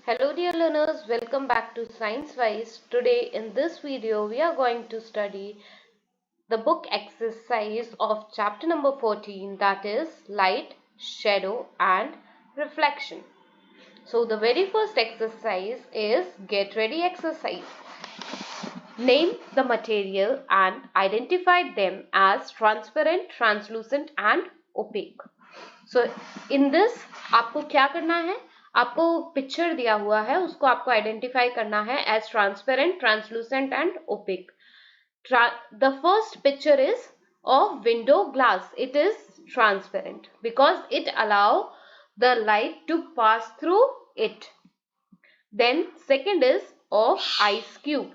Hello dear learners, welcome back to Science Wise. Today in this video we are going to study the book exercise of chapter number 14, that is light, shadow and reflection. So the very first exercise is get ready exercise. Name the material and identify them as transparent, translucent and opaque. So in this आपको क्या करना है, आपको picture दिया हुआ है, उसको आपको आइडेंटिफाई करना है as transparent, translucent and opaque. The first picture is of window glass. It is transparent because it allow the light to pass through it. Then second is of ice cube.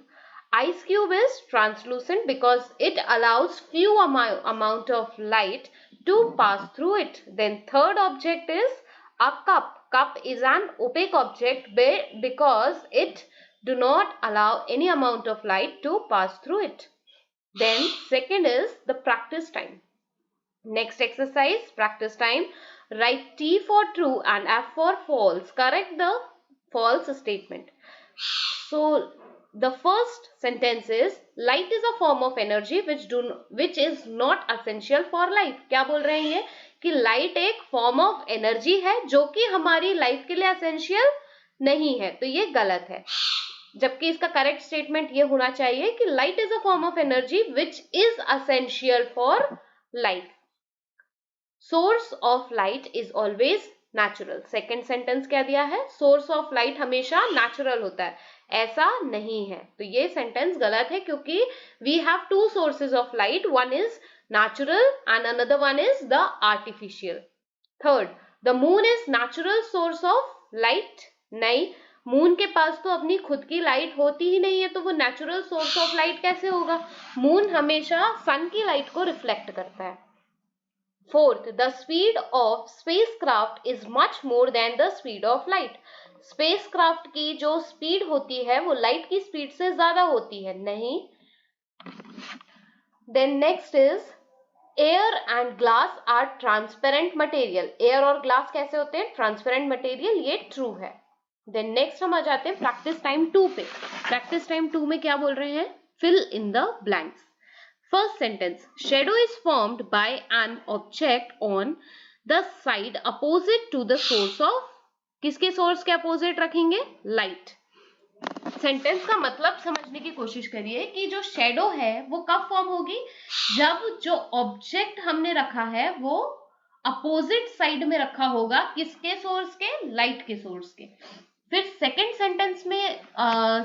Ice cube is translucent because it allows few amount of light to pass through it. Then third object is a cup. Cup is an opaque object because it do not allow any amount of light to pass through it. Then second is the practice time. Next exercise, practice time. Write T for true and F for false. Correct the false statement. So the first sentence is light is a form of energy which is not essential for life. क्या बोल रहे हैं ये कि light एक form of energy है जो कि हमारी लाइफ के लिए एसेंशियल नहीं है, तो ये गलत है. जबकि इसका करेक्ट स्टेटमेंट ये होना चाहिए कि light is a form of energy which is essential for life. Source of light is always natural. Second sentence क्या दिया है, सोर्स ऑफ लाइट हमेशा नेचुरल होता है, ऐसा नहीं है. तो ये सेंटेंस गलत है क्योंकि we have two sources of light, one is natural and another one is the artificial. Third, the moon is natural source of light. नहीं, मून के पास तो अपनी खुद की लाइट होती ही नहीं है, तो वो नेचुरल सोर्स ऑफ लाइट कैसे होगा. मून हमेशा सन की लाइट को रिफ्लेक्ट करता है. Fourth, the speed of spacecraft is much more than the speed of light. Spacecraft की जो स्पीड होती है वो लाइट की स्पीड से ज्यादा होती है, नहीं. Then next is air and glass are transparent material. Air और ग्लास कैसे होते हैं, ट्रांसपेरेंट मटेरियल, ये ट्रू है. Then next हम आ जाते हैं प्रैक्टिस टाइम 2 पे. प्रैक्टिस टाइम 2 में क्या बोल रहे हैं, fill in the blanks. First sentence, shadow is formed by an object on the side opposite to the source of. किसके सोर्स के अपोजिट रखेंगे, लाइट. सेंटेंस का मतलब समझने की कोशिश करिए कि जो शेडो है वो कब फॉर्म होगी, जब जो ऑब्जेक्ट हमने रखा है वो अपोजिट साइड में रखा होगा, किसके सोर्स के, लाइट के सोर्स के. फिर सेकेंड सेंटेंस में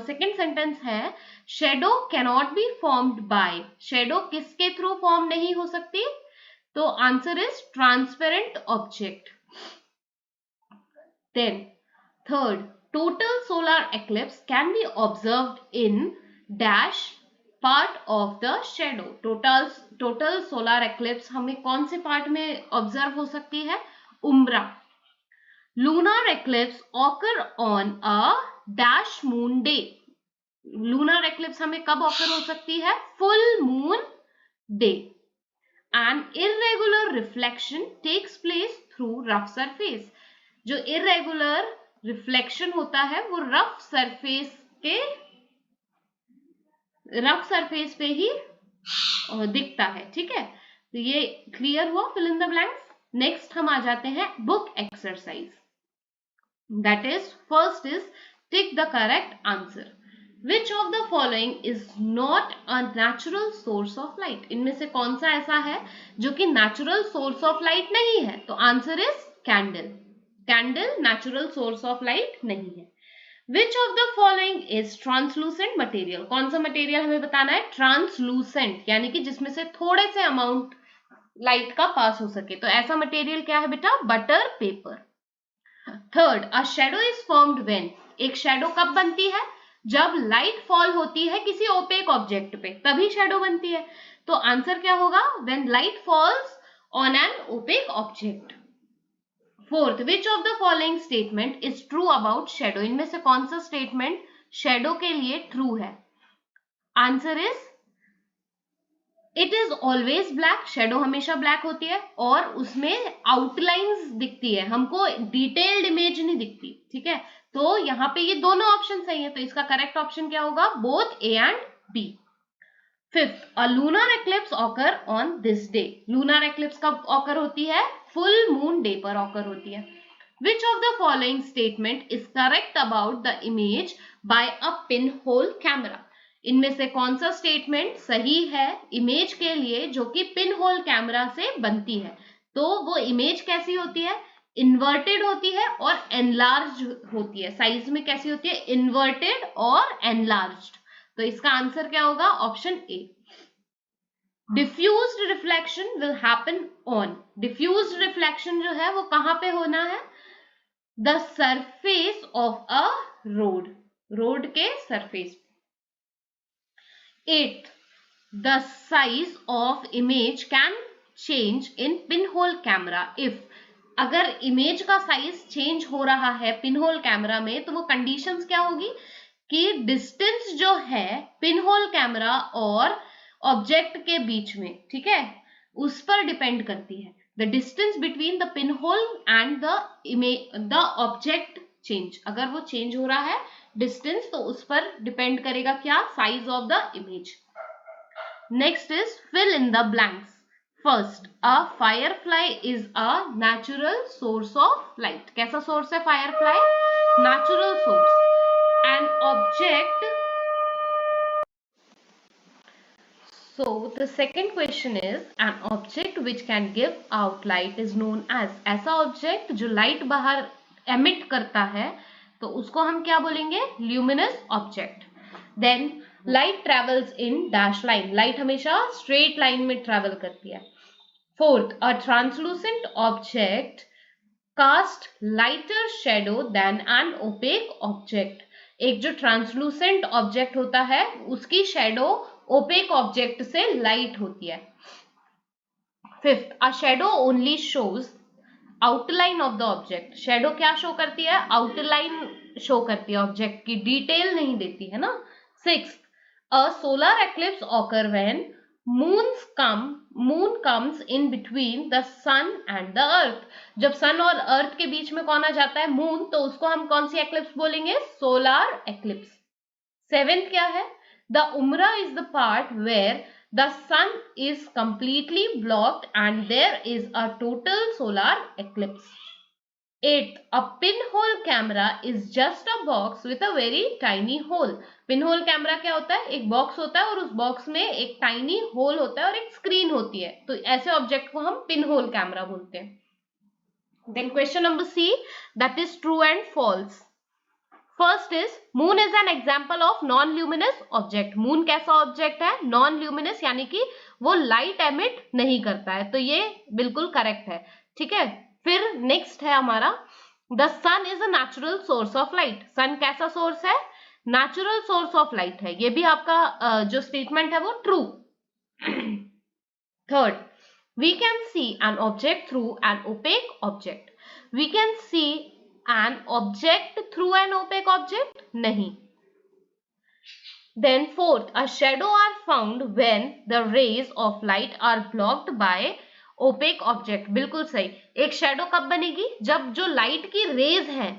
सेकेंड सेंटेंस है shadow cannot be formed by. Shadow किसके थ्रू फॉर्म नहीं हो सकती, तो answer is transparent object. Then third, total solar eclipse can be observed in dash part of the shadow. Total solar eclipse हमें कौन से part में ऑब्जर्व हो सकती है, उम्रा. Lunar eclipse occur on a dash moon day. Lunar eclipse हमें कब occur हो सकती है, full moon day. An irregular reflection takes place through rough surface. जो irregular reflection होता है वो rough surface पे ही दिखता है, ठीक है. तो ये क्लियर हुआ, fill in the blanks. Next हम आ जाते हैं book exercise. That is, first is tick the correct answer. Which of the following is not a natural source of light? इनमें से कौन सा ऐसा है जो कि natural source of light नहीं है, तो answer is candle. Candle natural source of light नहीं है. Which of the following is translucent material? कौन सा मटेरियल हमें बताना है, translucent, यानी कि जिसमें से थोड़े से अमाउंट लाइट का पास हो सके, तो ऐसा मटेरियल क्या है बेटा, butter paper. Third, a shadow is formed when. एक शैडो कब बनती है, जब लाइट फॉल होती है किसी ओपेक ऑब्जेक्ट पे, तभी शैडो बनती है. तो आंसर क्या होगा, when light falls on an opaque object. Fourth, which of the following statement is true about shadow. इनमें से कौन सा स्टेटमेंट शैडो के लिए ट्रू है, answer is it is always black, shadow हमेशा ब्लैक होती है और उसमें आउटलाइंस दिखती है, हमको डिटेल्ड इमेज नहीं दिखती, ठीक है। तो यहाँ पे ये दोनों ऑप्शन सही है, तो इसका करेक्ट ऑप्शन क्या होगा, both A and B. Fifth, a lunar eclipse occur on this day. Lunar eclipse कब ऑकर होती है, फुल मून डे पर ऑकर होती है। Which of the following statement is correct about the image by a pinhole camera? इनमें से कौन सा स्टेटमेंट सही है इमेज के लिए जो कि पिन होल कैमरा से बनती है। तो वो इमेज कैसी होती है, इन्वर्टेड होती है और एनलार्ज होती है। साइज में कैसी होती है, इन्वर्टेड और एनलार्ज्ड। तो इसका आंसर क्या होगा, option A. Diffused reflection will happen on, diffused reflection जो है वो कहां पे होना है, the surface of a road, road के surface. 8th, the size of image can change in pinhole camera if, अगर इमेज का साइज चेंज हो रहा है पिनहोल कैमरा में तो वो कंडीशंस क्या होगी कि डिस्टेंस जो है पिनहोल कैमरा और ऑब्जेक्ट के बीच में, ठीक है, उस पर डिपेंड करती है। The distance between the pinhole and the object change, अगर वो चेंज हो रहा है डिस्टेंस तो उस पर डिपेंड करेगा क्या, size of the image. Next is fill in the blanks. First, a firefly is a natural source of light. कैसा सोर्स है firefly, natural source. An object, so the second question is an object which can give out light is known as, ऐसा object जो light बाहर emit करता है तो उसको हम क्या बोलेंगे, luminous object. Then light travels in dash line, light हमेशा स्ट्रेट लाइन में ट्रेवल करती है। Fourth, a translucent object cast lighter shadow than an opaque object, एक जो ट्रांसलूसेंट ऑब्जेक्ट होता है उसकी शेडो ओपेक ऑब्जेक्ट से लाइट होती है। Fifth, a shadow only shows outline of the object, shadow क्या शो करती है, आउटलाइन शो करती है, ऑब्जेक्ट की डिटेल नहीं देती है ना। Sixth, a solar eclipse occur when moon comes in between the sun and the earth, जब सन और अर्थ के बीच में कौन आ जाता है, मून, तो उसको हम कौन सी एक्लिप्स बोलेंगे, सोलर एक्लिप्स। सेवेंथ क्या है, the umbra is the part where the sun is completely blocked and there is a total solar eclipse. 8th, a pinhole camera is just a box with a very tiny hole. pinhole camera क्या होता है, एक box होता है और उस box में एक टाइनी होल होता है और एक स्क्रीन होती है, तो ऐसे ऑब्जेक्ट को हम pinhole camera बोलते हैं। Then question number C, that is true and false. First is moon is an example of non luminous object. Moon कैसा ऑब्जेक्ट है, नॉन ल्यूमिनस, यानी कि वो लाइट एमिट नहीं करता है, तो ये बिल्कुल करेक्ट है, ठीक है। फिर नेक्स्ट है हमारा, the sun is a natural source of light. Sun कैसा सोर्स है, नेचुरल सोर्स ऑफ लाइट है, ये भी आपका जो स्टेटमेंट है वो true. Third, we can see an object through an opaque object. We can see an object through an opaque object, नहीं। Then fourth, a shadow are found when the rays of light are blocked by opaque object, बिल्कुल सही। एक shadow कब बनेगी, जब जो light की raise हैं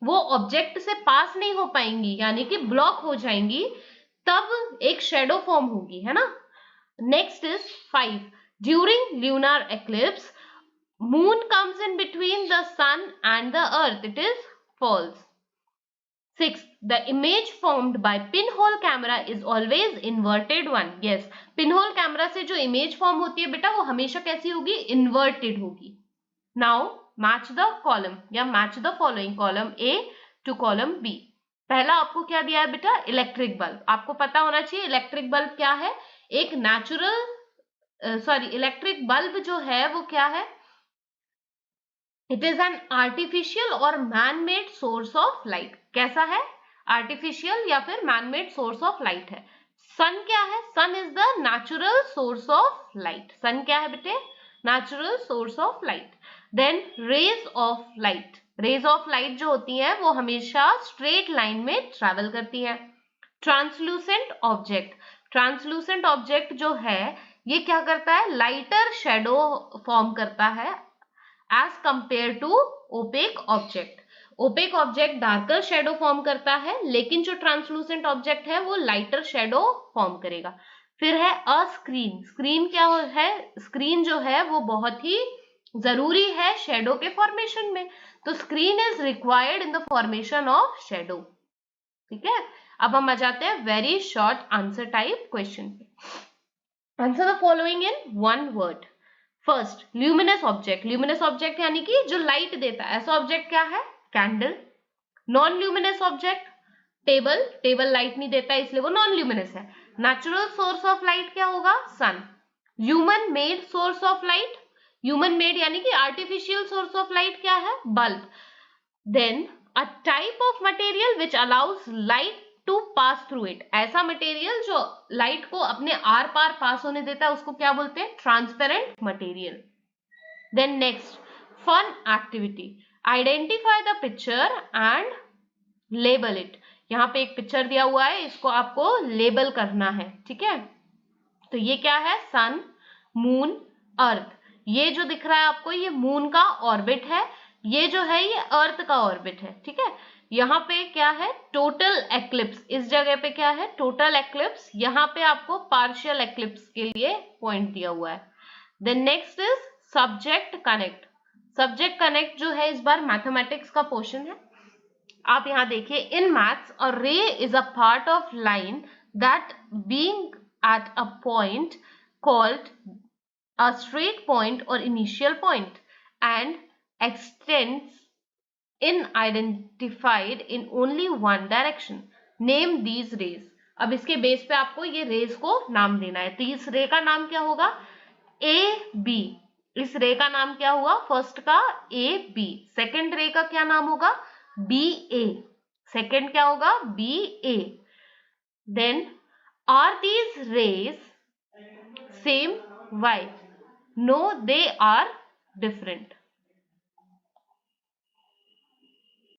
वो ऑब्जेक्ट से पास नहीं हो पाएंगी, यानी कि ब्लॉक हो जाएंगी, तब एक शेडो फॉर्म होगी, है ना। Next is 5, during lunar eclipse moon comes in between the sun and the earth, it is false. 6, the image formed by pinhole camera is always inverted one, yes, pinhole camera से जो image form होती है बेटा वो हमेशा कैसी होगी, inverted होगी। now match the column या match the following, column A to column B। पहला आपको क्या दिया है बेटा, इलेक्ट्रिक बल्ब। आपको पता होना चाहिए इलेक्ट्रिक बल्ब क्या है, एक नेचुरल इलेक्ट्रिक बल्ब जो है वो क्या है, इट इज एन आर्टिफिशियल और man made source of light. कैसा है, आर्टिफिशियल या फिर man made source of light है। सन क्या है, sun is the natural source of light. Sun क्या है बेटे, natural source of light. Then rays of light, rays of light जो होती है वो हमेशा स्ट्रेट लाइन में ट्रेवल करती है। ट्रांसलूसेंट ऑब्जेक्ट, ट्रांसलूसेंट ऑब्जेक्ट जो है ये क्या करता है, लाइटर शेडो फॉर्म करता है as compare to opaque object. Opaque object darker shadow form करता है, लेकिन जो ट्रांसलूसेंट ऑब्जेक्ट है वो लाइटर शेडो फॉर्म करेगा। फिर है अ स्क्रीन। स्क्रीन क्या है, स्क्रीन जो है वो बहुत ही जरूरी है शेडो के फॉर्मेशन में, तो screen is required in the formation of shadow. ठीक है, अब हम आ जाते हैं very short answer type question पे। Answer the following in one word. First, luminous object. Luminous object यानी कि जो लाइट देता है, ऐसा ऑब्जेक्ट क्या है, candle. Non luminous object, table. Table light नहीं देता इसलिए वो नॉन ल्यूमिनस है। नेचुरल सोर्स ऑफ लाइट क्या होगा, sun. Human made source of light, human made यानी कि आर्टिफिशियल सोर्स ऑफ लाइट क्या है, bulb. Then a type of material which allows light to pass through it. ऐसा material जो light को अपने आर पार पास होने देता है उसको क्या बोलते हैं, transparent material. Then next, fun activity. Identify the picture and label it. यहाँ पे एक पिक्चर दिया हुआ है, इसको आपको लेबल करना है। ठीक है, तो ये क्या है, सन, मून, अर्थ। ये जो दिख रहा है आपको ये मून का ऑर्बिट है, ये जो है ये अर्थ का ऑर्बिट है। ठीक है, यहाँ पे क्या है, टोटल एक्लिप्स। इस जगह पे क्या है, टोटल एक्लिप्स। यहाँ पे आपको पार्शियल एक्लिप्स के लिए पॉइंट दिया हुआ है। Then next is subject connect. Subject connect जो है इस बार मैथमेटिक्स का पोर्शन है। आप यहाँ देखिए, इन मैथ्स अ रे is a part of line that being at a point called a straight point or initial point and extends in identified in only one direction. Name these rays. अब इसके base पे आपको ये raise को नाम देना है। तो इस रे का नाम क्या होगा, ए बी। इस रे का नाम क्या हुआ, फर्स्ट का ए बी। सेकेंड रे का क्या नाम होगा, बी ए। सेकेंड क्या होगा, B A. Then are these rays same? Why? No, they are different.